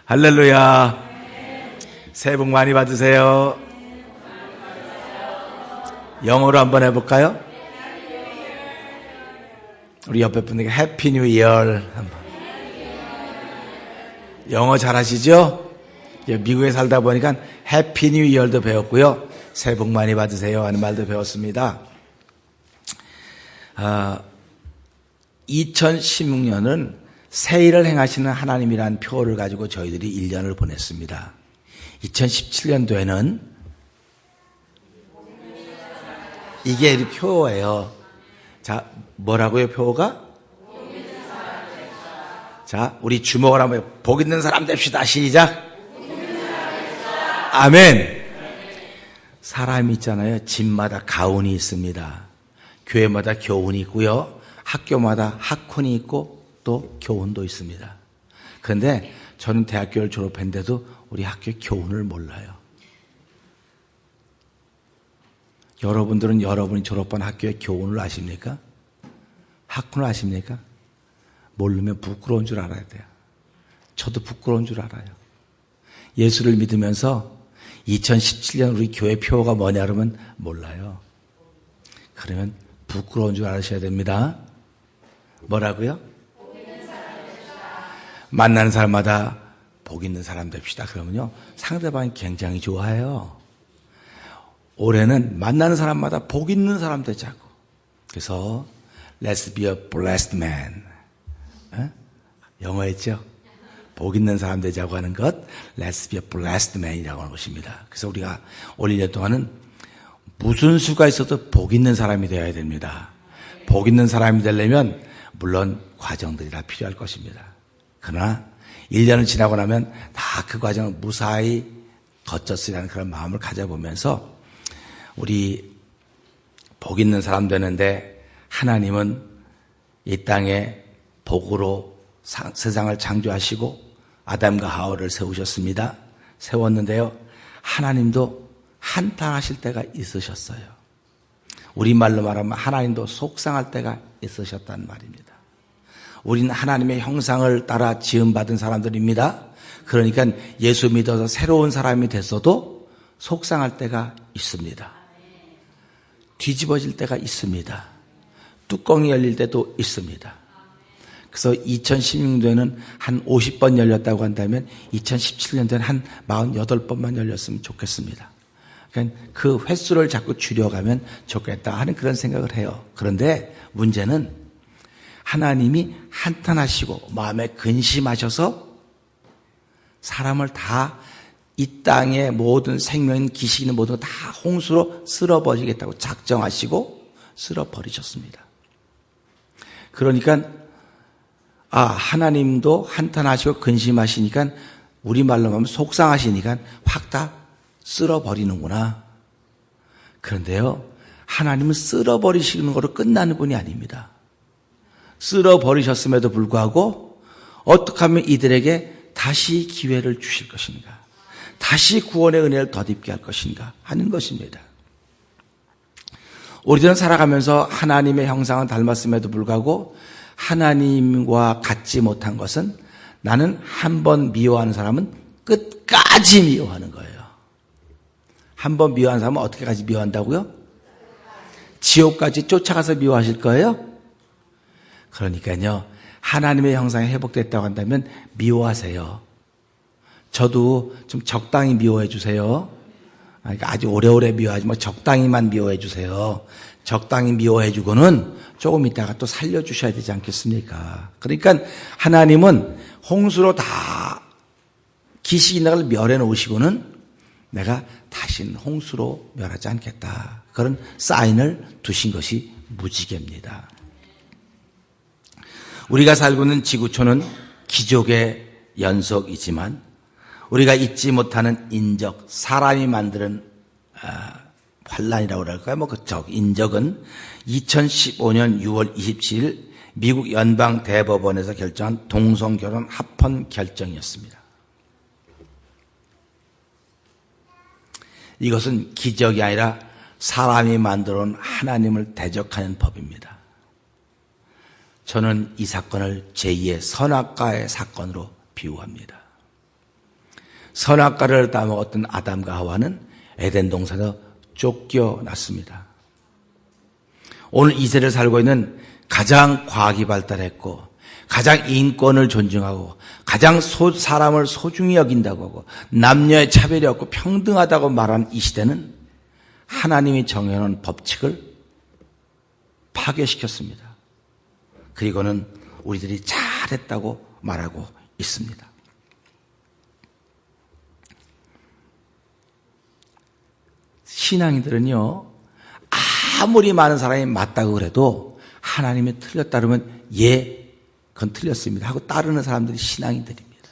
할렐루야. 새해 복 많이 받으세요. 영어로 한번 해볼까요? 우리 옆에 분에게 해피 뉴 이어 한번. 영어 잘하시죠? 미국에 살다 보니까 해피 뉴 이어도 배웠고요. 새해 복 많이 받으세요 하는 말도 배웠습니다. 2016년은 새일을 행하시는 하나님이라는 표를 가지고 저희들이 1년을 보냈습니다. 2017년도에는 이게 표예요. 자, 뭐라고요, 표가? 자, 우리 주목을 한번 복 있는 사람 됩시다. 시작. 아멘. 사람이 있잖아요. 집마다 가훈이 있습니다. 교회마다 교훈이 있고요. 학교마다 학훈이 있고 또 교훈도 있습니다. 그런데 저는 대학교를 졸업했는데도 우리 학교 교훈을 몰라요. 여러분들은 여러분이 졸업한 학교의 교훈을 아십니까? 학훈을 아십니까? 모르면 부끄러운 줄 알아야 돼요. 저도 부끄러운 줄 알아요. 예수를 믿으면서 2017년 우리 교회 표가 뭐냐 그러면 몰라요. 그러면 부끄러운 줄 아셔야 됩니다. 뭐라고요? 만나는 사람마다 복 있는 사람 됩시다. 그러면요, 상대방이 굉장히 좋아해요. 올해는 만나는 사람마다 복 있는 사람 되자고. 그래서 Let's be a blessed man. 영어 했죠? 복 있는 사람 되자고 하는 것, Let's be a blessed man이라고 하는 것입니다. 그래서 우리가 올 1년 동안은 무슨 수가 있어도 복 있는 사람이 되어야 됩니다. 복 있는 사람이 되려면 물론 과정들이 다 필요할 것입니다. 그러나 1년을 지나고 나면 다 그 과정을 무사히 거쳤으리라는 그런 마음을 가져보면서 우리 복 있는 사람 되는데, 하나님은 이 땅에 복으로 세상을 창조하시고 아담과 하와를 세우셨습니다. 세웠는데요, 하나님도 한탄하실 때가 있으셨어요. 우리말로 말하면 하나님도 속상할 때가 있으셨단 말입니다. 우리는 하나님의 형상을 따라 지음받은 사람들입니다. 그러니까 예수 믿어서 새로운 사람이 됐어도 속상할 때가 있습니다. 뒤집어질 때가 있습니다. 뚜껑이 열릴 때도 있습니다. 그래서 2016년도에는 한 50번 열렸다고 한다면 2017년도에는 한 48번만 열렸으면 좋겠습니다. 그러니까 그 횟수를 자꾸 줄여가면 좋겠다 하는 그런 생각을 해요. 그런데 문제는 하나님이 한탄하시고 마음에 근심하셔서 사람을 다 이 땅의 모든 생명인 기식인 모든 다 홍수로 쓸어버리겠다고 작정하시고 쓸어버리셨습니다. 그러니까 하나님도 한탄하시고 근심하시니까, 우리말로 하면 속상하시니까 확 다 쓸어버리는구나. 그런데요, 하나님은 쓸어버리시는 거로 끝나는 분이 아닙니다. 쓸어버리셨음에도 불구하고 어떻게 하면 이들에게 다시 기회를 주실 것인가, 다시 구원의 은혜를 덧입게 할 것인가 하는 것입니다. 우리들은 살아가면서 하나님의 형상을 닮았음에도 불구하고 하나님과 같지 못한 것은, 나는 한 번 미워하는 사람은 끝까지 미워하는 거예요. 한 번 미워하는 사람은 어떻게까지 미워한다고요? 지옥까지 쫓아가서 미워하실 거예요? 그러니까요, 하나님의 형상이 회복됐다고 한다면 미워하세요. 저도 좀 적당히 미워해 주세요. 그러니까 아주 오래오래 미워하지 뭐 적당히만 미워해 주세요. 적당히 미워해 주고는 조금 있다가 또 살려주셔야 되지 않겠습니까? 그러니까 하나님은 홍수로 다 기식인 나를 멸해 놓으시고는 내가 다시는 홍수로 멸하지 않겠다, 그런 사인을 두신 것이 무지개입니다. 우리가 살고 있는 지구촌은 기적의 연속이지만 우리가 잊지 못하는 인적, 사람이 만드는 환란이라고 그럴까요? 인적은 2015년 6월 27일 미국 연방 대법원에서 결정한 동성결혼 합헌 결정이었습니다. 이것은 기적이 아니라 사람이 만들어 온 하나님을 대적하는 법입니다. 저는 이 사건을 제2의 선악과의 사건으로 비유합니다. 선악과를 따먹었던 아담과 하와는 에덴 동산에서 쫓겨났습니다. 오늘 이 세대를 살고 있는 가장 과학이 발달했고 가장 인권을 존중하고 가장 사람을 소중히 여긴다고 하고 남녀의 차별이 없고 평등하다고 말하는 이 시대는 하나님이 정해놓은 법칙을 파괴시켰습니다. 그리고는 우리들이 잘했다고 말하고 있습니다. 신앙인들은요, 아무리 많은 사람이 맞다고 그래도 하나님이 틀렸다 그러면 그건 틀렸습니다 하고 따르는 사람들이 신앙인들입니다.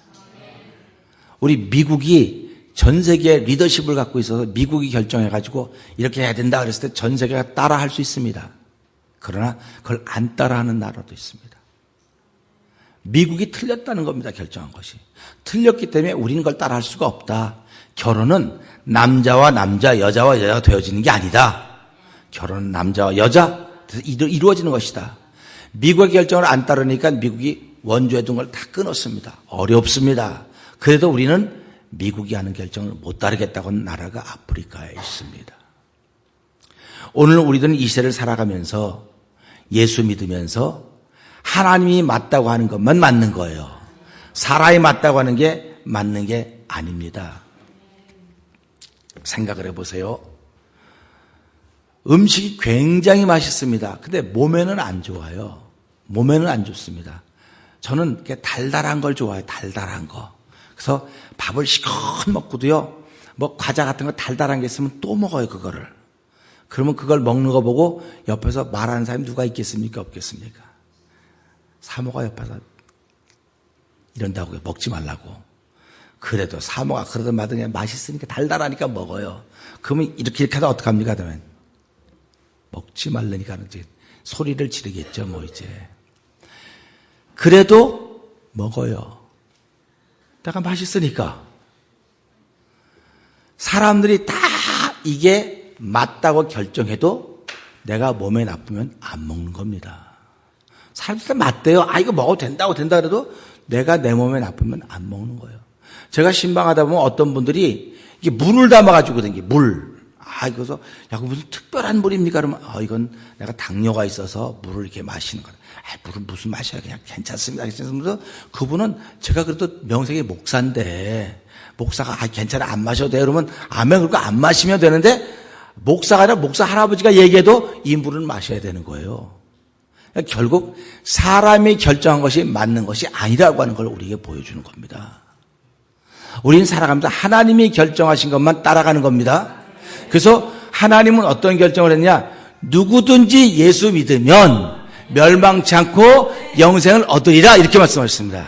우리 미국이 전 세계에 리더십을 갖고 있어서 미국이 결정해가지고 이렇게 해야 된다 그랬을 때 전 세계가 따라할 수 있습니다. 그러나 그걸 안 따라하는 나라도 있습니다. 미국이 틀렸다는 겁니다. 결정한 것이. 틀렸기 때문에 우리는 그걸 따라할 수가 없다. 결혼은 남자와 남자, 여자와 여자가 되어지는 게 아니다. 결혼은 남자와 여자 이루어지는 것이다. 미국의 결정을 안 따르니까 미국이 원조해 둔 걸 다 끊었습니다. 어렵습니다. 그래도 우리는 미국이 하는 결정을 못 따르겠다고 하는 나라가 아프리카에 있습니다. 오늘 우리들은 이 시대를 살아가면서 예수 믿으면서 하나님이 맞다고 하는 것만 맞는 거예요. 사람이 맞다고 하는 게 맞는 게 아닙니다. 생각을 해보세요. 음식이 굉장히 맛있습니다. 근데 몸에는 안 좋아요. 몸에는 안 좋습니다. 저는 달달한 걸 좋아해요. 달달한 거. 그래서 밥을 시컷 먹고도요, 뭐 과자 같은 거 달달한 게 있으면 또 먹어요, 그거를. 그러면 그걸 먹는 거 보고 옆에서 말하는 사람이 누가 있겠습니까? 없겠습니까? 사모가 옆에서 이런다고 먹지 말라고. 그래도 사모가 그러든 마든 그냥 맛있으니까 달달하니까 먹어요. 그러면 이렇게 하다 어떡합니까? 그러면 먹지 말라니까 이제 소리를 지르겠죠, 뭐 이제. 그래도 먹어요. 내가 맛있으니까. 사람들이 다 이게 맞다고 결정해도 내가 몸에 나쁘면 안 먹는 겁니다. 사람들이 다 맞대요. 이거 먹어도 된다 그래도 내가 내 몸에 나쁘면 안 먹는 거예요. 제가 신방하다 보면 어떤 분들이 이게 물을 담아가지고 댕기 물. 그래서 야, 무슨 특별한 물입니까? 그러면 이건 내가 당뇨가 있어서 물을 이렇게 마시는 거예요. 물은 무슨 맛이야? 그냥 괜찮습니다. 그래서 그분은 제가 그래도 명색이 목사인데 목사가 괜찮아 안 마셔도 돼요. 그러면 아멘 그러고 안 마시면 되는데 목사가 아니라 목사 할아버지가 얘기해도 이 물은 마셔야 되는 거예요. 그러니까 결국 사람이 결정한 것이 맞는 것이 아니라고 하는 걸 우리에게 보여주는 겁니다. 우리는 살아가면서 하나님이 결정하신 것만 따라가는 겁니다. 그래서 하나님은 어떤 결정을 했냐? 누구든지 예수 믿으면 멸망치 않고 영생을 얻으리라 이렇게 말씀하셨습니다.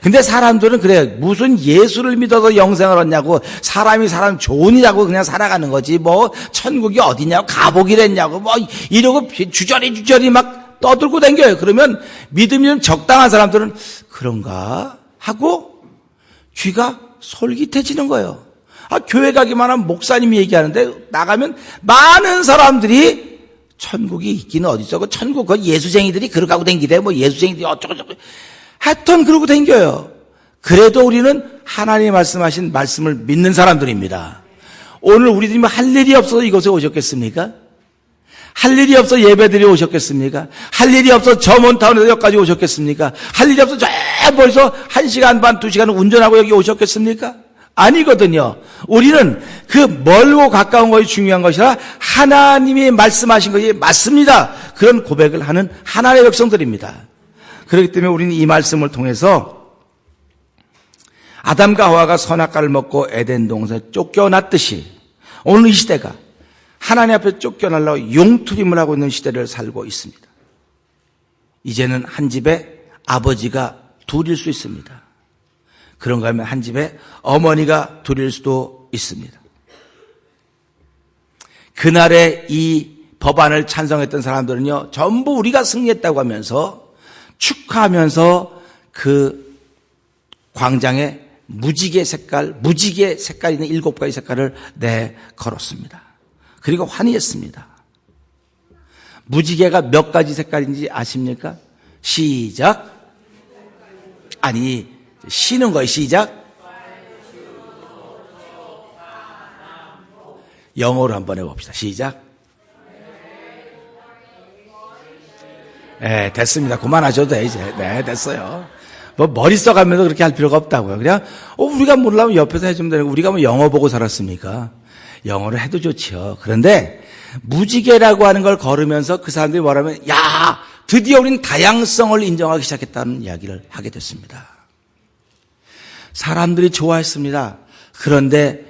근데 사람들은 그래 무슨 예수를 믿어서 영생을 얻냐고 사람이 사람 좋으니라고 그냥 살아가는 거지 뭐 천국이 어디냐고 가보기랬냐고 뭐 이러고 주저리 막 떠들고 다녀요. 그러면 믿음이 좀 적당한 사람들은 그런가 하고 귀가 솔깃해지는 거예요. 교회 가기만 하면 목사님이 얘기하는데 나가면 많은 사람들이 천국이 있기는 어디서 그 천국 그 예수쟁이들이 그러고 댕기래 뭐 예수쟁이들이 어쩌고저쩌고 하여튼 그러고 댕겨요. 그래도 우리는 하나님이 말씀하신 말씀을 믿는 사람들입니다. 오늘 우리들이 할 일이 없어서 이곳에 오셨겠습니까? 할 일이 없어 예배드리러 오셨겠습니까? 할 일이 없어 저 먼타운에서 여기까지 오셨겠습니까? 할 일이 없어 저 멀리서 1시간 반 2시간을 운전하고 여기 오셨겠습니까? 아니거든요. 우리는 그 멀고 가까운 것이 중요한 것이라 하나님이 말씀하신 것이 맞습니다. 그런 고백을 하는 하나님의 백성들입니다. 그렇기 때문에 우리는 이 말씀을 통해서 아담과 하와가 선악과를 먹고 에덴 동산에 쫓겨났듯이 오늘 이 시대가 하나님 앞에 쫓겨나려고 용투림을 하고 있는 시대를 살고 있습니다. 이제는 한 집에 아버지가 둘일 수 있습니다. 그런가 하면 한 집에 어머니가 둘일 수도 있습니다. 그날에 이 법안을 찬성했던 사람들은요, 전부 우리가 승리했다고 하면서 축하하면서 그 광장에 무지개 색깔 있는 7가지 색깔을 걸었습니다. 그리고 환희했습니다. 무지개가 몇 가지 색깔인지 아십니까? 시작. 쉬는 거예요. 시작. 영어로 한번 해봅시다. 시작. 네, 됐습니다. 그만하셔도 돼, 이제. 네, 됐어요. 뭐, 머리 써가면서 그렇게 할 필요가 없다고요. 그냥, 우리가 몰라면 옆에서 해주면 되는 거, 우리가 뭐 영어 보고 살았습니까? 영어를 해도 좋지요. 그런데, 무지개라고 하는 걸 걸으면서 그 사람들이 뭐라면, 야! 드디어 우리는 다양성을 인정하기 시작했다는 이야기를 하게 됐습니다. 사람들이 좋아했습니다. 그런데,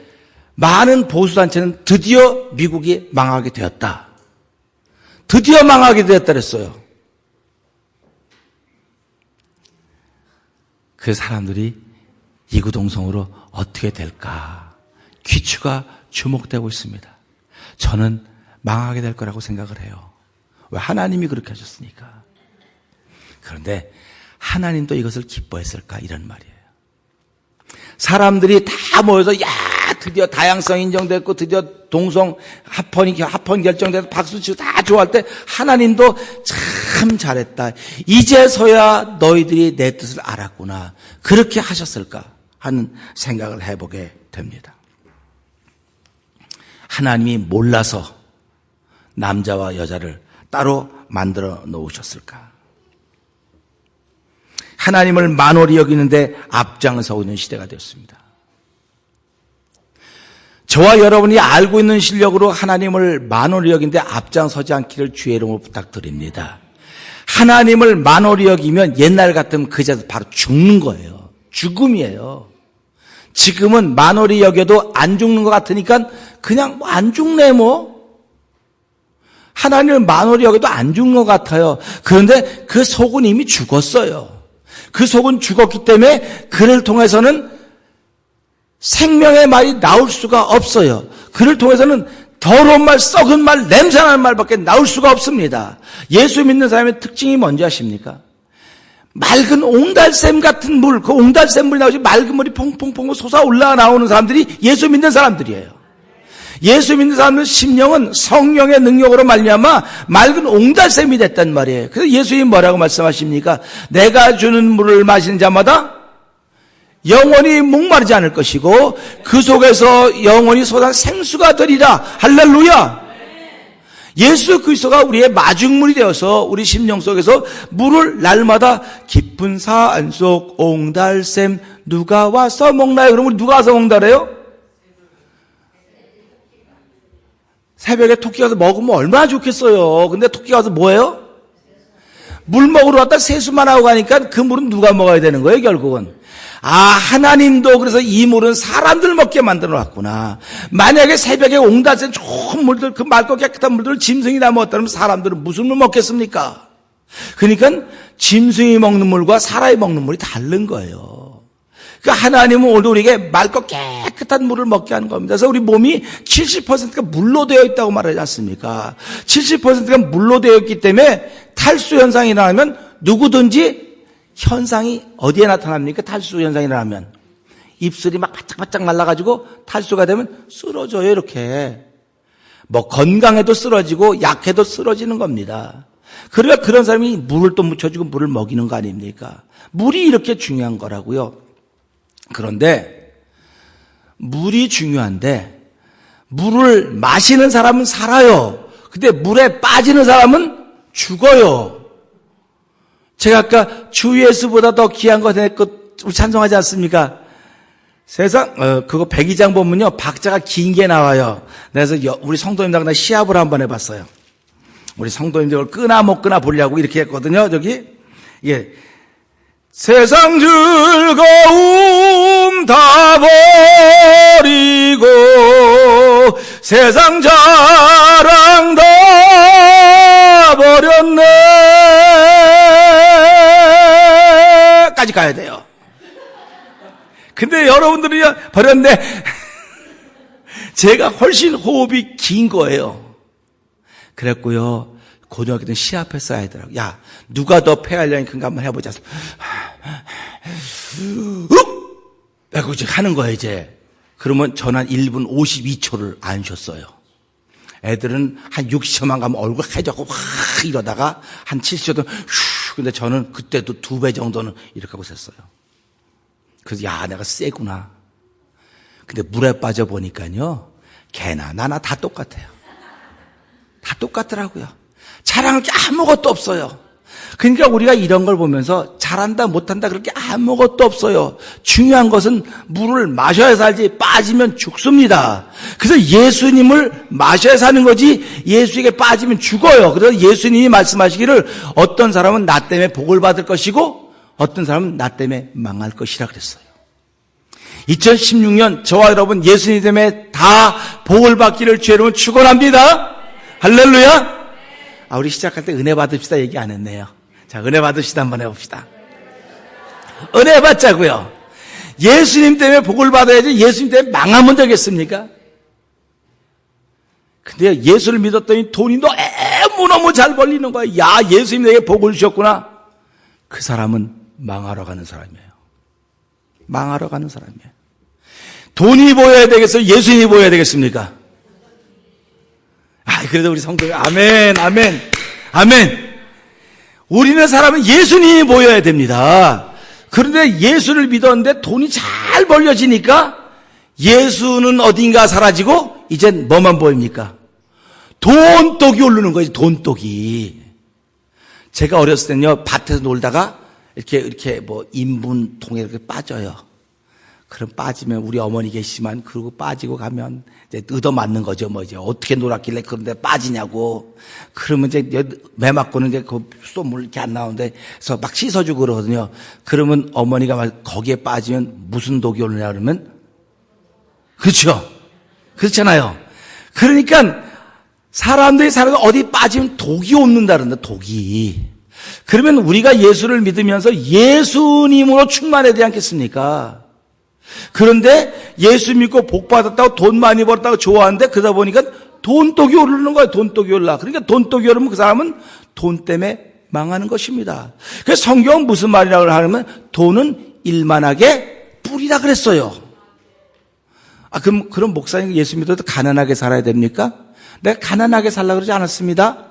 많은 보수단체는 드디어 미국이 망하게 되었다. 드디어 망하게 되었다 그랬어요. 그 사람들이 이구동성으로 어떻게 될까? 귀추가 주목되고 있습니다. 저는 망하게 될 거라고 생각을 해요. 왜? 하나님이 그렇게 하셨으니까. 그런데 하나님도 이것을 기뻐했을까? 이런 말이에요. 사람들이 다 모여서 드디어 다양성 인정됐고 드디어 동성 합헌 결정돼서 박수치고 다 좋아할 때 하나님도 참 잘했다. 이제서야 너희들이 내 뜻을 알았구나. 그렇게 하셨을까 하는 생각을 해보게 됩니다. 하나님이 몰라서 남자와 여자를 따로 만들어 놓으셨을까? 하나님을 만홀히 여기는데 앞장서고 있는 시대가 되었습니다. 저와 여러분이 알고 있는 실력으로 하나님을 만홀히 여기는데 앞장서지 않기를 주의 이름으로 부탁드립니다. 하나님을 만홀히 여기면 옛날 같으면 그 자리에서 바로 죽는 거예요. 죽음이에요. 지금은 만홀히 여겨도 안 죽는 것 같으니까 그냥 안 죽네 뭐. 하나님을 만홀히 여겨도 안 죽는 것 같아요. 그런데 그 속은 이미 죽었어요. 그 속은 죽었기 때문에 그를 통해서는 생명의 말이 나올 수가 없어요. 그를 통해서는 더러운 말, 썩은 말, 냄새나는 말밖에 나올 수가 없습니다. 예수 믿는 사람의 특징이 뭔지 아십니까? 맑은 옹달샘 같은 물, 그 옹달샘 물이 나오지 맑은 물이 퐁퐁퐁 솟아올라 나오는 사람들이 예수 믿는 사람들이에요. 예수 믿는 사람들 심령은 성령의 능력으로 말미암아 맑은 옹달샘이 됐단 말이에요. 그래서 예수님이 뭐라고 말씀하십니까? 내가 주는 물을 마시는 자마다 영원히 목마르지 않을 것이고 그 속에서 영원히 솟아 생수가 되리라. 할렐루야. 예수 그리스도가 우리의 마중물이 되어서 우리 심령 속에서 물을 날마다 깊은 산속 옹달샘 누가 와서 먹나요? 그럼 우리 누가 와서 먹나래요? 새벽에 토끼가 와서 먹으면 얼마나 좋겠어요. 근데 토끼가 와서 뭐예요? 물 먹으러 왔다 세수만 하고 가니까 그 물은 누가 먹어야 되는 거예요, 결국은. 하나님도 그래서 이 물은 사람들 먹게 만들어 놨구나. 만약에 새벽에 옹달샘 좋은 물들, 그 맑고 깨끗한 물들을 짐승이 다 먹었다면 사람들은 무슨 물 먹겠습니까? 그러니까 짐승이 먹는 물과 사람이 먹는 물이 다른 거예요. 그러니까 하나님은 오늘 우리에게 맑고 깨끗한 물을 먹게 하는 겁니다. 그래서 우리 몸이 70%가 물로 되어 있다고 말하지 않습니까? 70%가 물로 되어 있기 때문에 탈수 현상이 일어나면 누구든지 현상이 어디에 나타납니까? 탈수 현상이 일어나면 입술이 막 바짝바짝 말라가지고 탈수가 되면 쓰러져요. 이렇게 뭐 건강해도 쓰러지고 약해도 쓰러지는 겁니다. 그러니까 그런 사람이 물을 또 묻혀주고 물을 먹이는 거 아닙니까? 물이 이렇게 중요한 거라고요. 그런데 물이 중요한데 물을 마시는 사람은 살아요. 근데 물에 빠지는 사람은 죽어요. 제가 아까 주 예수보다 더 귀한 것 우리 찬송하지 않습니까? 세상 그거 백이장 보면요 박자가 긴 게 나와요. 그래서 우리 성도님들하고 나 시합을 한번 해봤어요. 우리 성도님들 끄나 못 끄나 보려고 이렇게 했거든요. 저기 세상 즐거움 다 버리고 세상 자랑 다 버렸네 까지 가야 돼요. 근데 여러분들이 버렸네 제가 훨씬 호흡이 긴 거예요. 그랬고요. 고등학교 때 시합했어야 하더라고요. 야, 누가 더 폐활량이 큰가 한번 해보자. 그리고 이제 하는 거예요, 이제. 그러면 전 한 1분 52초를 안 쉬었어요. 애들은 한 60초만 가면 얼굴 해졌고 확 이러다가 한 70초도 근데 저는 그때도 2배 정도는 이렇게 하고 있었어요. 그래서 야, 내가 세구나. 근데 물에 빠져보니까요, 개나 나나 다 똑같아요. 다 똑같더라고요. 자랑할 게 아무것도 없어요. 그러니까 우리가 이런 걸 보면서 잘한다 못한다 그럴 게 아무것도 없어요. 중요한 것은 물을 마셔야 살지 빠지면 죽습니다. 그래서 예수님을 마셔야 사는 거지 예수에게 빠지면 죽어요. 그래서 예수님이 말씀하시기를 어떤 사람은 나 때문에 복을 받을 것이고 어떤 사람은 나 때문에 망할 것이라 그랬어요. 2016년 저와 여러분 예수님 때문에 다 복을 받기를 주의 이름으로 축원합니다. 할렐루야. 우리 시작할 때 은혜 받읍시다 얘기 안 했네요. 자, 은혜 받읍시다 한번 해봅시다. 은혜 받자고요. 예수님 때문에 복을 받아야지 예수님 때문에 망하면 되겠습니까? 근데 예수를 믿었더니 돈이 너무너무 잘 벌리는 거야. 야, 예수님 내게 복을 주셨구나. 그 사람은 망하러 가는 사람이에요. 망하러 가는 사람이에요. 돈이 보여야 되겠어요? 예수님이 보여야 되겠습니까? 그래도 우리 성도들 아멘, 아멘, 아멘. 우리는 사람은 예수님이 보여야 됩니다. 그런데 예수를 믿었는데 돈이 잘 벌려지니까 예수는 어딘가 사라지고 이젠 뭐만 보입니까? 돈독이 오르는 거예요. 돈독이. 제가 어렸을 때는요, 밭에서 놀다가 이렇게 뭐 인분통에 이렇게 빠져요. 그럼 빠지면 우리 어머니 계시지만 그러고 빠지고 가면 이제 얻어맞는 거죠. 뭐 이제 어떻게 놀았길래 그런데 빠지냐고. 그러면 이제 매 맞고는 이제 그 쏘물 이렇게 안 나오는데 그래서 막 씻어주고 그러거든요. 그러면 어머니가 막 거기에 빠지면 무슨 독이 오느냐 그러면 그렇죠. 그렇잖아요. 그러니까 사람들이 살아도 어디 빠지면 독이 옵는다 그런다. 독이. 그러면 우리가 예수를 믿으면서 예수님으로 충만해야 되지 않겠습니까? 그런데 예수 믿고 복 받았다고 돈 많이 벌었다고 좋아하는데 그러다 보니까 돈독이 오르는 거예요. 돈독이 올라. 그러니까 돈독이 오르면 그 사람은 돈 때문에 망하는 것입니다. 그래서 성경은 무슨 말이라고 하냐면 돈은 일만하게 뿌리라 그랬어요. 그럼 목사님 예수 믿어도 가난하게 살아야 됩니까? 내가 가난하게 살라고 그러지 않았습니다.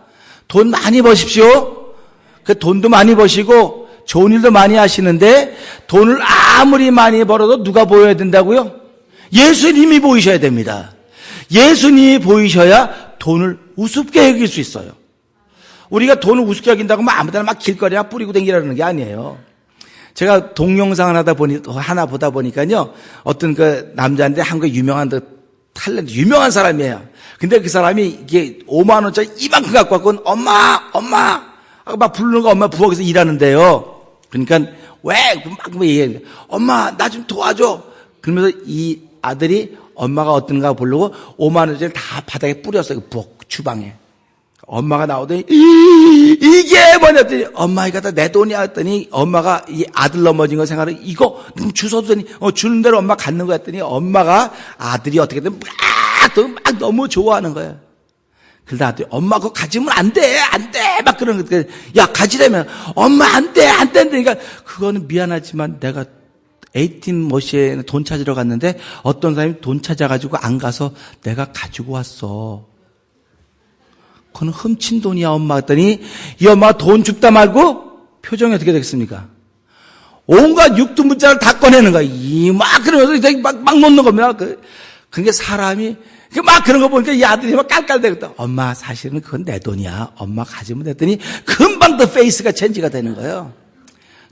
돈 많이 버십시오. 그 돈도 많이 버시고 좋은 일도 많이 하시는데 돈을 아무리 많이 벌어도 누가 보여야 된다고요? 예수님이 보이셔야 됩니다. 예수님이 보이셔야 돈을 우습게 여길 수 있어요. 우리가 돈을 우습게 여긴다고 하면 아무데나 막 길거리에 뿌리고 다니라는 게 아니에요. 제가 동영상을 하나 보다 보니까요, 어떤 그 남자인데 한국에 유명한 탤런트, 유명한 사람이에요. 근데 그 사람이 이게 5만 원짜리 이만큼 갖고 왔고 엄마 막 부르는 거 엄마 부엌에서 일하는데요. 그러니까 왜 막 얘기해. 엄마 나 좀 도와줘. 그러면서 이 아들이 엄마가 어떤가 보려고 5만 원짜리 다 바닥에 뿌렸어요. 부엌 주방에. 엄마가 나오더니 이게 뭐냐 했더니 엄마 이거 다 내 돈이야 했더니 엄마가 이 아들 넘어진 거 생각하고 이거 주워더니 주는 대로 엄마 갖는 거 했더니 엄마가 아들이 어떻게든 막 너무 좋아하는 거예요. 그러다 아들이 엄마 그거 가지면 안 돼 막 그러는 거야. 야 가지려면 엄마 안 돼 그러니까 그거는 미안하지만 내가 ATM 머신에 돈 찾으러 갔는데 어떤 사람이 돈 찾아가지고 안 가서 내가 가지고 왔어. 그건 훔친 돈이야 엄마 했더니 이 엄마가 돈 줍다 말고 표정이 어떻게 되겠습니까? 온갖 육두문자를 다 꺼내는 거야. 막 그러면서 막 놓는 겁니다. 그러니까 사람이 막 그런 거 보니까 이 아들이 막 깔깔대겠다. 엄마 사실은 그건 내 돈이야. 엄마 가지면 됐더니 금방 더 페이스가 체인지가 되는 거예요.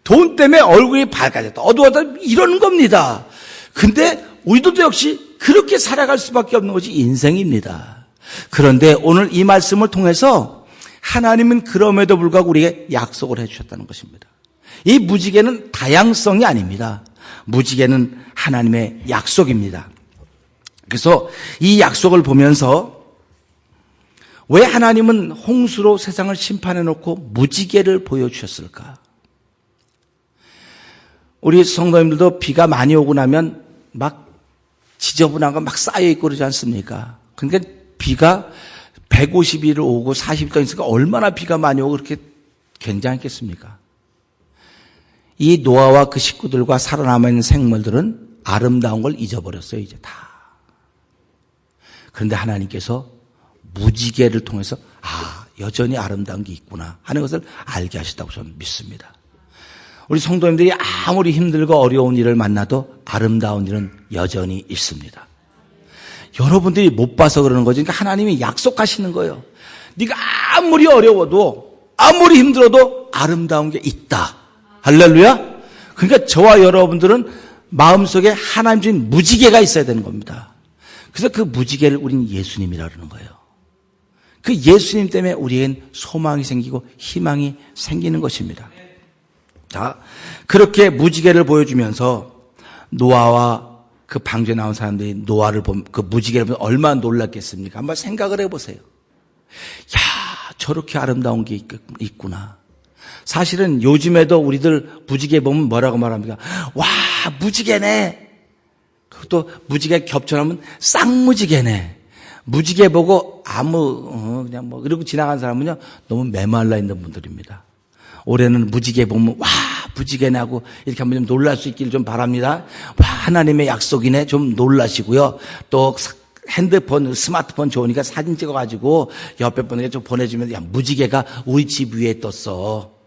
돈 때문에 얼굴이 밝아졌다. 어두웠다. 이러는 겁니다. 근데 우리도 역시 그렇게 살아갈 수밖에 없는 것이 인생입니다. 그런데 오늘 이 말씀을 통해서 하나님은 그럼에도 불구하고 우리에게 약속을 해주셨다는 것입니다. 이 무지개는 다양성이 아닙니다. 무지개는 하나님의 약속입니다. 그래서 이 약속을 보면서 왜 하나님은 홍수로 세상을 심판해 놓고 무지개를 보여주셨을까? 우리 성도님들도 비가 많이 오고 나면 막 지저분한 거 막 쌓여있고 그러지 않습니까? 그러니까 비가 150일을 오고 40도 있으니까 얼마나 비가 많이 오고 그렇게 굉장했겠습니까? 이 노아와 그 식구들과 살아남아있는 생물들은 아름다운 걸 잊어버렸어요, 이제 다. 그런데 하나님께서 무지개를 통해서 여전히 아름다운 게 있구나 하는 것을 알게 하셨다고 저는 믿습니다. 우리 성도님들이 아무리 힘들고 어려운 일을 만나도 아름다운 일은 여전히 있습니다. 여러분들이 못 봐서 그러는 거지. 그러니까 하나님이 약속하시는 거예요. 네가 아무리 어려워도 아무리 힘들어도 아름다운 게 있다. 할렐루야. 그러니까 저와 여러분들은 마음속에 하나님 주신 무지개가 있어야 되는 겁니다. 그래서 그 무지개를 우리는 예수님이라 그러는 거예요. 그 예수님 때문에 우리에겐 소망이 생기고 희망이 생기는 것입니다. 자, 그렇게 무지개를 보여주면서 노아와 그 방주에 나온 사람들이 노아를 보면 그 무지개를 보면 얼마나 놀랐겠습니까? 한번 생각을 해보세요. 야, 저렇게 아름다운 게 있구나. 사실은 요즘에도 우리들 무지개 보면 뭐라고 말합니까? 와, 무지개네. 또 무지개 겹쳐나면 쌍무지개네. 무지개 보고 그냥 이러고 지나간 사람은요, 너무 메말라 있는 분들입니다. 올해는 무지개 보면, 와, 무지개네 하고 이렇게 한번 좀 놀랄 수 있기를 좀 바랍니다. 와, 하나님의 약속이네. 좀 놀라시고요. 또 핸드폰, 스마트폰 좋으니까 사진 찍어가지고 옆에 분에게 좀 보내주면, 야, 무지개가 우리 집 위에 떴어.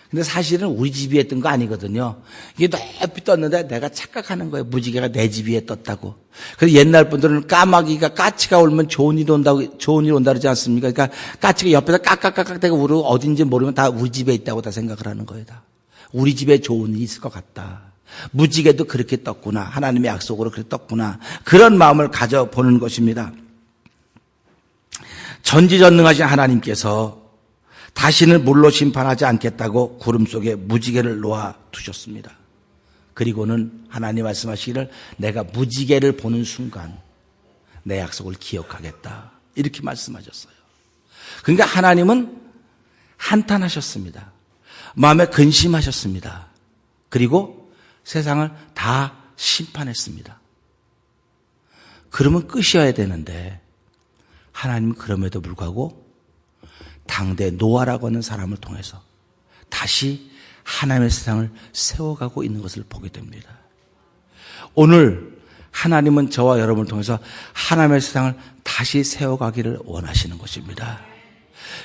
근데 사실은 우리 집 위에 뜬 거 아니거든요. 이게 높이 떴는데 내가 착각하는 거예요. 무지개가 내 집 위에 떴다고. 그래서 옛날 분들은 까치가 울면 좋은 일 온다 그러지 않습니까? 그러니까 까치가 옆에서 깍깍깍깍 대고 울고 어딘지 모르면 다 우리 집에 있다고 다 생각을 하는 거예요. 다. 우리 집에 좋은 일이 있을 것 같다. 무지개도 그렇게 떴구나. 하나님의 약속으로 그렇게 떴구나. 그런 마음을 가져보는 것입니다. 전지전능하신 하나님께서 다시는 물로 심판하지 않겠다고 구름 속에 무지개를 놓아 두셨습니다. 그리고는 하나님 말씀하시기를 내가 무지개를 보는 순간 내 약속을 기억하겠다. 이렇게 말씀하셨어요. 그러니까 하나님은 한탄하셨습니다. 마음에 근심하셨습니다. 그리고 세상을 다 심판했습니다. 그러면 끝이어야 되는데 하나님은 그럼에도 불구하고 당대 노아라고 하는 사람을 통해서 다시 하나님의 세상을 세워가고 있는 것을 보게 됩니다. 오늘 하나님은 저와 여러분을 통해서 하나님의 세상을 다시 세워가기를 원하시는 것입니다.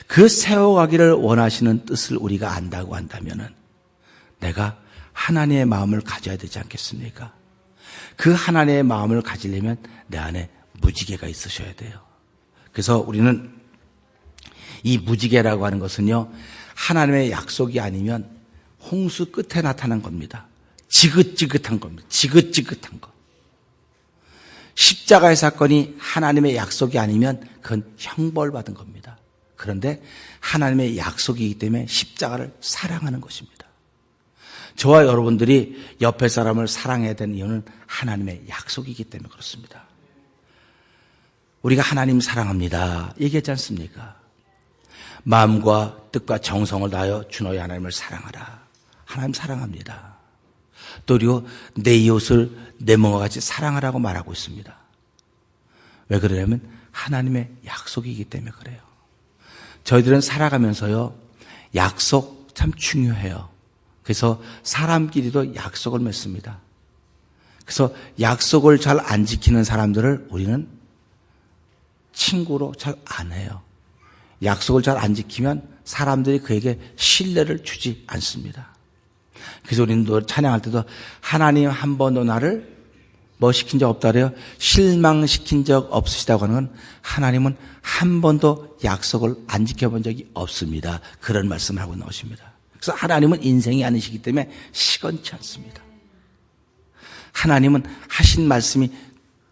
그 세워가기를 원하시는 뜻을 우리가 안다고 한다면 내가 하나님의 마음을 가져야 되지 않겠습니까? 그 하나님의 마음을 가지려면 내 안에 무지개가 있으셔야 돼요. 그래서 우리는 이 무지개라고 하는 것은요, 하나님의 약속이 아니면 홍수 끝에 나타난 겁니다. 지긋지긋한 겁니다. 지긋지긋한 것. 십자가의 사건이 하나님의 약속이 아니면 그건 형벌받은 겁니다. 그런데 하나님의 약속이기 때문에 십자가를 사랑하는 것입니다. 저와 여러분들이 옆에 사람을 사랑해야 되는 이유는 하나님의 약속이기 때문에 그렇습니다. 우리가 하나님 사랑합니다 얘기했지 않습니까? 마음과 뜻과 정성을 다하여 주 너희 하나님을 사랑하라. 하나님 사랑합니다. 또 그리고 내 이웃을 내 몸과 같이 사랑하라고 말하고 있습니다. 왜 그러냐면 하나님의 약속이기 때문에 그래요. 저희들은 살아가면서요, 약속 참 중요해요. 그래서 사람끼리도 약속을 맺습니다. 그래서 약속을 잘 안 지키는 사람들을 우리는 친구로 잘 안 해요. 약속을 잘 안 지키면 사람들이 그에게 신뢰를 주지 않습니다. 그래서 우리는 찬양할 때도 하나님 한 번도 나를 뭐 시킨 적 없다 그래요. 실망시킨 적 없으시다고 하는 건 하나님은 한 번도 약속을 안 지켜본 적이 없습니다. 그런 말씀을 하고 나오십니다. 그래서 하나님은 인생이 아니시기 때문에 시건치 않습니다. 하나님은 하신 말씀이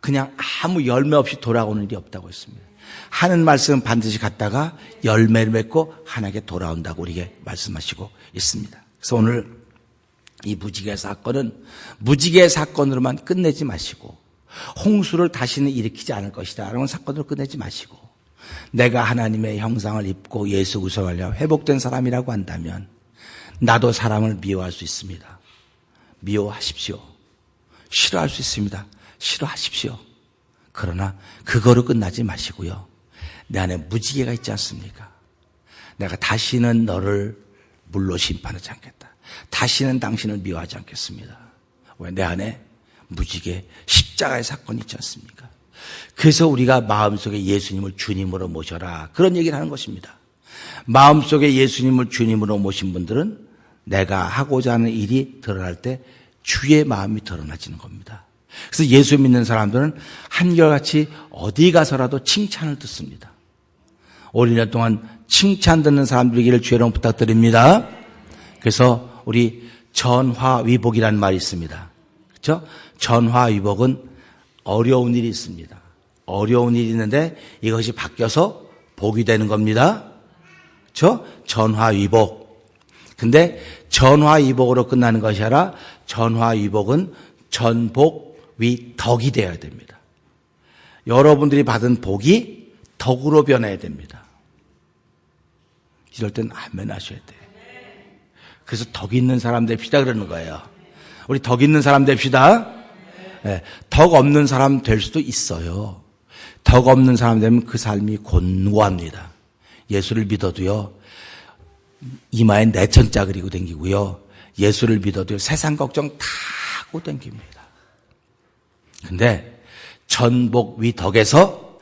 그냥 아무 열매 없이 돌아오는 일이 없다고 했습니다. 하는 말씀은 반드시 갔다가 열매를 맺고 하나님께 돌아온다고 우리에게 말씀하시고 있습니다. 그래서 오늘 이 무지개 사건은 무지개 사건으로만 끝내지 마시고 홍수를 다시는 일으키지 않을 것이다 라는 사건으로 끝내지 마시고 내가 하나님의 형상을 입고 예수 그리스도로 말미암아 회복된 사람이라고 한다면 나도 사람을 미워할 수 있습니다. 미워하십시오. 싫어할 수 있습니다. 싫어하십시오. 그러나 그거로 끝나지 마시고요. 내 안에 무지개가 있지 않습니까? 내가 다시는 너를 물로 심판하지 않겠다. 다시는 당신을 미워하지 않겠습니다. 왜? 내 안에 무지개 십자가의 사건이 있지 않습니까? 그래서 우리가 마음속에 예수님을 주님으로 모셔라 그런 얘기를 하는 것입니다. 마음속에 예수님을 주님으로 모신 분들은 내가 하고자 하는 일이 드러날 때 주의 마음이 드러나지는 겁니다. 그래서 예수 믿는 사람들은 한결같이 어디 가서라도 칭찬을 듣습니다. 올 1년 동안 칭찬 듣는 사람들이기를 주의 이름 부탁드립니다. 그래서 우리 전화위복이라는 말이 있습니다. 그렇죠? 전화위복은 어려운 일이 있습니다. 어려운 일이 있는데 이것이 바뀌어서 복이 되는 겁니다. 그렇죠? 전화위복. 근데 전화위복으로 끝나는 것이 아니라 전화위복은 전복위덕이 되어야 됩니다. 여러분들이 받은 복이 덕으로 변해야 됩니다. 이럴 땐 아멘 하셔야 돼요. 그래서 덕 있는 사람 됩시다 그러는 거예요. 우리 덕 있는 사람 됩시다. 네, 덕 없는 사람 될 수도 있어요. 덕 없는 사람 되면 그 삶이 곤고합니다. 예수를 믿어도요, 이마에 내천자 그리고 댕기고요. 예수를 믿어도요, 세상 걱정 다 하고 댕깁니다. 근데 전복위덕에서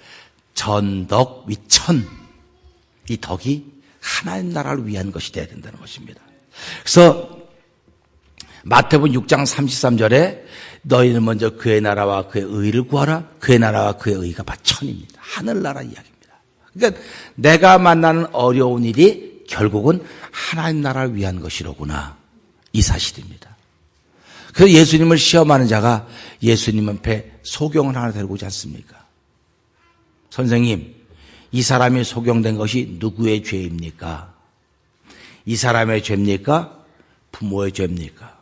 전덕위천, 이 덕이 하나님 나라를 위한 것이 되어야 된다는 것입니다. 그래서 마태복음 6장 33절에 너희는 먼저 그의 나라와 그의 의를 구하라. 그의 나라와 그의 의가 바천입니다. 하늘나라 이야기입니다. 그러니까 내가 만나는 어려운 일이 결국은 하나님 나라를 위한 것이로구나, 이 사실입니다. 그래서 예수님을 시험하는 자가 예수님 앞에 소경을 하나 데리고 오지 않습니까? 선생님, 이 사람이 소경된 것이 누구의 죄입니까? 이 사람의 죄입니까? 부모의 죄입니까?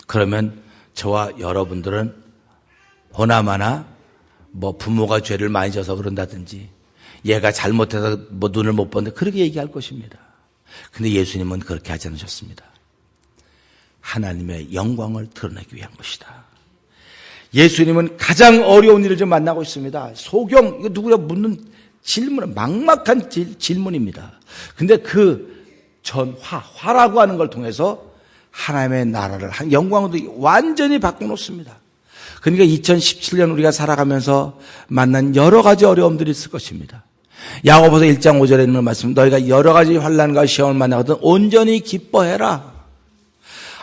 그러면 저와 여러분들은 보나마나 부모가 죄를 많이 져서 그런다든지 얘가 잘못해서 눈을 못 봤는데 그렇게 얘기할 것입니다. 근데 예수님은 그렇게 하지 않으셨습니다. 하나님의 영광을 드러내기 위한 것이다. 예수님은 가장 어려운 일을 좀 만나고 있습니다. 소경, 이거 누구야 묻는 질문은 막막한 질문입니다. 근데 그 화라고 하는 걸 통해서 하나님의 나라를, 영광도 완전히 바꿔놓습니다. 그러니까 2017년 우리가 살아가면서 만난 여러 가지 어려움들이 있을 것입니다. 야고보서 1장 5절에 있는 말씀, 너희가 여러 가지 환난과 시험을 만나거든 온전히 기뻐해라.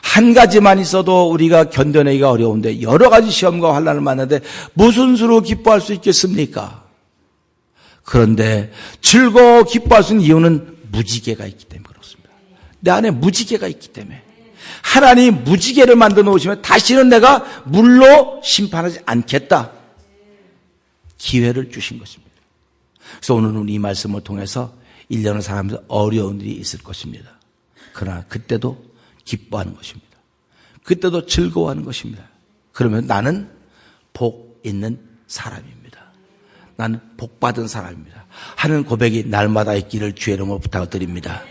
한 가지만 있어도 우리가 견뎌내기가 어려운데 여러 가지 시험과 환난을 만나는데 무슨 수로 기뻐할 수 있겠습니까? 그런데 즐거워 기뻐할 수 있는 이유는 무지개가 있기 때문에 그렇습니다. 내 안에 무지개가 있기 때문에. 하나님 무지개를 만들어 놓으시면 다시는 내가 물로 심판하지 않겠다, 기회를 주신 것입니다. 그래서 오늘은 이 말씀을 통해서 1년을 살아가면서 어려운 일이 있을 것입니다. 그러나 그때도 기뻐하는 것입니다. 그때도 즐거워하는 것입니다. 그러면 나는 복 있는 사람입니다. 나는 복 받은 사람입니다. 하는 고백이 날마다 있기를 주의 이름으로 부탁드립니다.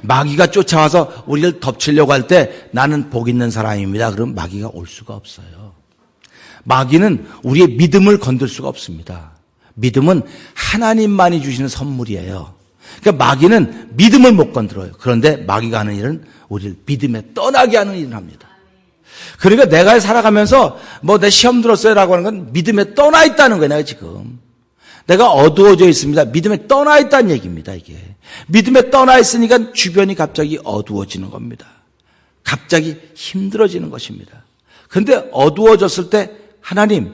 마귀가 쫓아와서 우리를 덮치려고 할 때 나는 복 있는 사람입니다. 그럼 마귀가 올 수가 없어요. 마귀는 우리의 믿음을 건들 수가 없습니다. 믿음은 하나님만이 주시는 선물이에요. 그러니까 마귀는 믿음을 못 건드려요. 그런데 마귀가 하는 일은 우리를 믿음에 떠나게 하는 일을 합니다. 그러니까 내가 살아가면서 내 시험 들었어요라고 하는 건 믿음에 떠나 있다는 거예요. 내가 지금 내가 어두워져 있습니다. 믿음에 떠나 있다는 얘기입니다. 이게 믿음에 떠나 있으니까 주변이 갑자기 어두워지는 겁니다. 갑자기 힘들어지는 것입니다. 그런데 어두워졌을 때 하나님,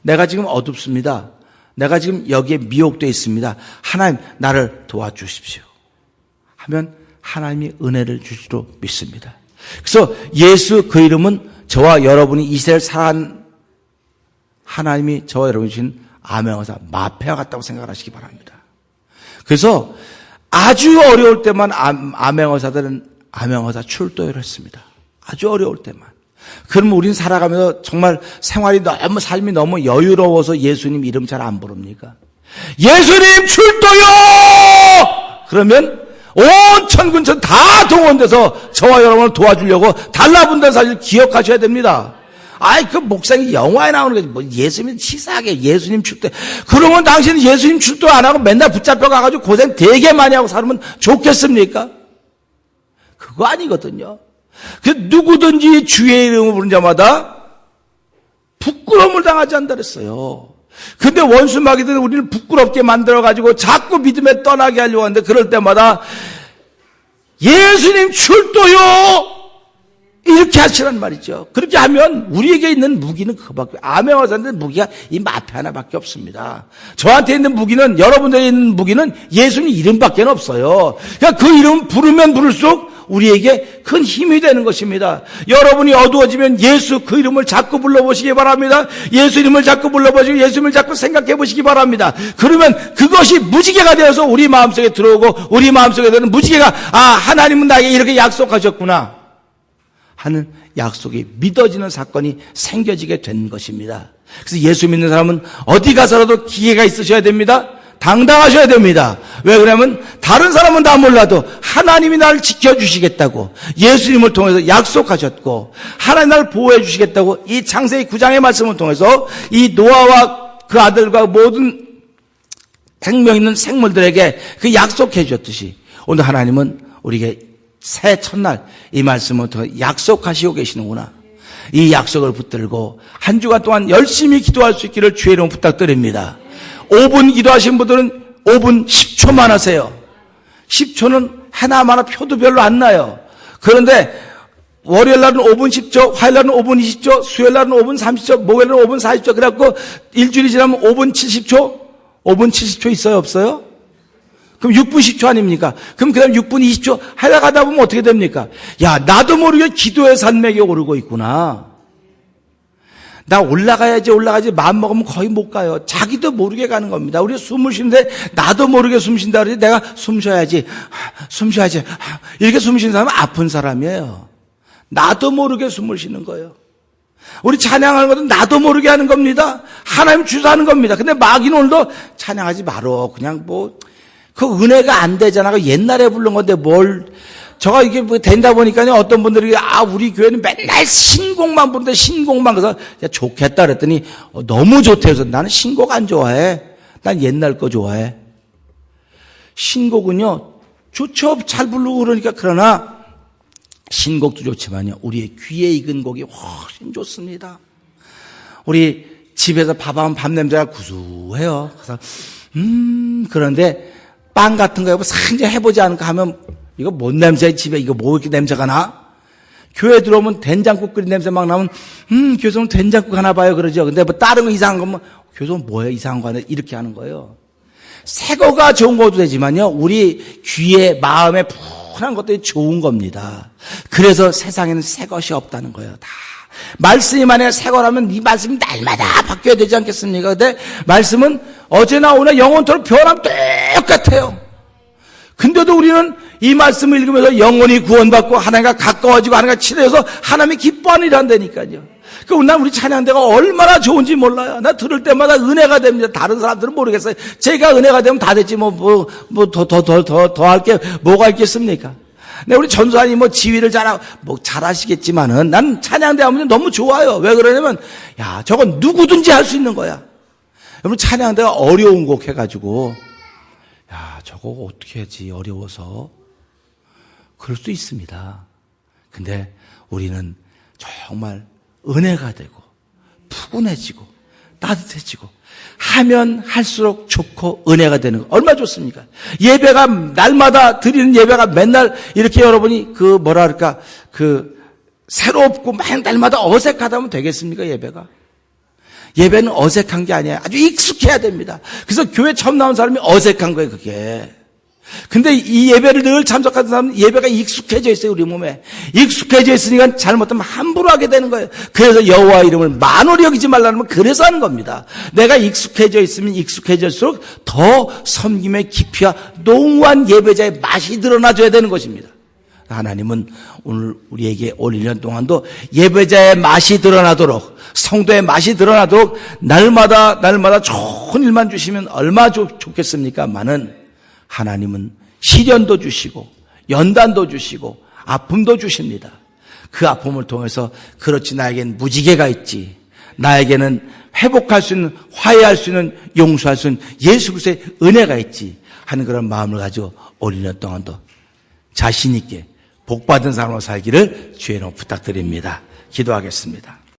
내가 지금 어둡습니다. 내가 지금 여기에 미혹되어 있습니다. 하나님, 나를 도와주십시오 하면 하나님이 은혜를 주시로 믿습니다. 그래서 예수 그 이름은 저와 여러분이 이 세대를 살아간 하나님이 저와 여러분이 주신 암행어사 마패와 같다고 생각하시기 바랍니다. 그래서 아주 어려울 때만 암행어사들은 암행어사 출도를 했습니다. 아주 어려울 때만. 그러면 우리는 살아가면서 정말 생활이 너무, 삶이 너무 여유로워서 예수님 이름 잘 안 부릅니까? 예수님 출도요! 그러면 온 천군천 다 동원돼서 저와 여러분을 도와주려고 달라붙는 사실 기억하셔야 됩니다. 그 목사님 영화에 나오는 거지. 예수님 치사하게 예수님 출도. 그러면 당신은 예수님 출도 안 하고 맨날 붙잡혀 가가지고 고생 되게 많이 하고 살면 좋겠습니까? 그거 아니거든요. 그 누구든지 주의 이름을 부른 자마다 부끄러움을 당하지 않는다 그랬어요. 근데 원수 마귀들은 우리를 부끄럽게 만들어가지고 자꾸 믿음에 떠나게 하려고 하는데 그럴 때마다 예수님 출도요! 이렇게 하시란 말이죠. 그렇게 하면 우리에게 있는 무기는 그밖에, 암에 와서 있는 무기가 이 마패 하나밖에 없습니다. 저한테 있는 무기는, 여러분들에 있는 무기는 예수님 이름밖에 없어요. 그러니까 그 이름 부르면 부를수록 우리에게 큰 힘이 되는 것입니다. 여러분이 어두워지면 예수 그 이름을 자꾸 불러보시기 바랍니다. 예수 이름을 자꾸 불러보시고 예수 이름을 자꾸 생각해 보시기 바랍니다. 그러면 그것이 무지개가 되어서 우리 마음속에 들어오고 우리 마음속에 드는 무지개가 하나님은 나에게 이렇게 약속하셨구나 하는 약속이 믿어지는 사건이 생겨지게 된 것입니다. 그래서 예수 믿는 사람은 어디 가서라도 기회가 있으셔야 됩니다. 당당하셔야 됩니다. 왜 그러냐면 다른 사람은 다 몰라도 하나님이 나를 지켜주시겠다고 예수님을 통해서 약속하셨고 하나님 나를 보호해 주시겠다고 이 창세기 9장의 말씀을 통해서 이 노아와 그 아들과 모든 생명 있는 생물들에게 그 약속해 주셨듯이 오늘 하나님은 우리에게 새 첫날 이 말씀을 통해 약속하시고 계시는구나. 이 약속을 붙들고 한 주간 동안 열심히 기도할 수 있기를 주의 이름으로 부탁드립니다. 5분 기도하신 분들은 5분 10초만 하세요. 10초는 하나마나 표도 별로 안 나요. 그런데 월요일 날은 5분 10초, 화요일 날은 5분 20초, 수요일 날은 5분 30초, 목요일 날은 5분 40초. 그래갖고 일주일이 지나면 5분 70초? 5분 70초 있어요? 없어요? 그럼 6분 10초 아닙니까? 그럼 그 다음 6분 20초 하다 보면 어떻게 됩니까? 야, 나도 모르게 기도의 산맥에 오르고 있구나. 나 올라가야지 마음 먹으면 거의 못 가요. 자기도 모르게 가는 겁니다. 우리 숨을 쉬는데 나도 모르게 숨 쉰다 그러지 내가 숨 쉬어야지 이렇게 숨 쉬는 사람은 아픈 사람이에요. 나도 모르게 숨을 쉬는 거예요. 우리 찬양하는 것도 나도 모르게 하는 겁니다. 하나님 주사하는 겁니다. 근데 마귀는 오늘도 찬양하지 말어. 그냥 그 은혜가 안 되잖아. 그 옛날에 부른 건데 저가 이게 된다 보니까요. 어떤 분들이 우리 교회는 맨날 신곡만 부르는데 신곡만 그래서 좋겠다 그랬더니 너무 좋대. 그래서 나는 신곡 안 좋아해. 난 옛날 거 좋아해. 신곡은요. 좋죠. 잘 부르고 그러니까. 그러나 신곡도 좋지만요. 우리의 귀에 익은 곡이 훨씬 좋습니다. 우리 집에서 밥하면 밥 냄새가 구수해요. 그래서 그런데 빵 같은 거 상자 해보지 않을까 하면 이거 뭔 냄새야 집에 이거 뭐 이렇게 냄새가 나? 교회 들어오면 된장국 끓인 냄새 막 나면 교수님 된장국 하나 봐요 그러죠. 근데 다른 거 이상한 거면 교수님 뭐야 이상한 거 하네 이렇게 하는 거예요. 새 거가 좋은 것도 되지만요. 우리 귀에 마음에 푸한 것들이 좋은 겁니다. 그래서 세상에는 새 것이 없다는 거예요. 다. 말씀이 만약에 새 거라면 이 말씀이 날마다 바뀌어야 되지 않겠습니까? 근데 말씀은 어제나 오늘 영원토록 변함 똑같아요. 근데도 우리는 이 말씀을 읽으면서 영혼이 구원받고 하나님과 가까워지고 하나님과 친해져서 하나님이 기뻐하는 일을 한다니까요. 그러니까 우리 찬양대가 얼마나 좋은지 몰라요. 나 들을 때마다 은혜가 됩니다. 다른 사람들은 모르겠어요. 제가 은혜가 되면 다 됐지 더 할 게 뭐가 있겠습니까? 네, 우리 전도사님 지휘를 잘하시겠지만은 난 찬양대 하면 너무 좋아요. 왜 그러냐면 저건 누구든지 할 수 있는 거야. 여러분 찬양대가 어려운 곡 해가지고 저거 어떻게 하지 어려워서 그럴 수 있습니다. 근데 우리는 정말 은혜가 되고 푸근해지고 따뜻해지고 하면 할수록 좋고 은혜가 되는 거 얼마나 좋습니까? 예배가 날마다 드리는 예배가 맨날 이렇게 여러분이 새롭고 날마다 어색하다면 되겠습니까? 예배는 어색한 게 아니에요. 아주 익숙해야 됩니다. 그래서 교회 처음 나온 사람이 어색한 거예요, 그게. 근데 이 예배를 늘 참석하는 사람은 예배가 익숙해져 있어요, 우리 몸에. 익숙해져 있으니까 잘못하면 함부로 하게 되는 거예요. 그래서 여호와 이름을 만홀히 여기지 말라는 그래서 하는 겁니다. 내가 익숙해져 있으면 익숙해질수록 더 섬김의 깊이와 농후한 예배자의 맛이 드러나줘야 되는 것입니다. 하나님은 오늘 우리에게 올 1년 동안도 예배자의 맛이 드러나도록 성도의 맛이 드러나도록 날마다 좋은 일만 주시면 얼마나 좋겠습니까? 많은 하나님은 시련도 주시고 연단도 주시고 아픔도 주십니다. 그 아픔을 통해서 그렇지 나에겐 무지개가 있지. 나에게는 회복할 수 있는 화해할 수 있는 용서할 수 있는 예수 그리스도의 은혜가 있지 하는 그런 마음을 가지고 올 1년 동안도 자신 있게 복받은 사람으로 살기를 주의 이름으로 부탁드립니다. 기도하겠습니다.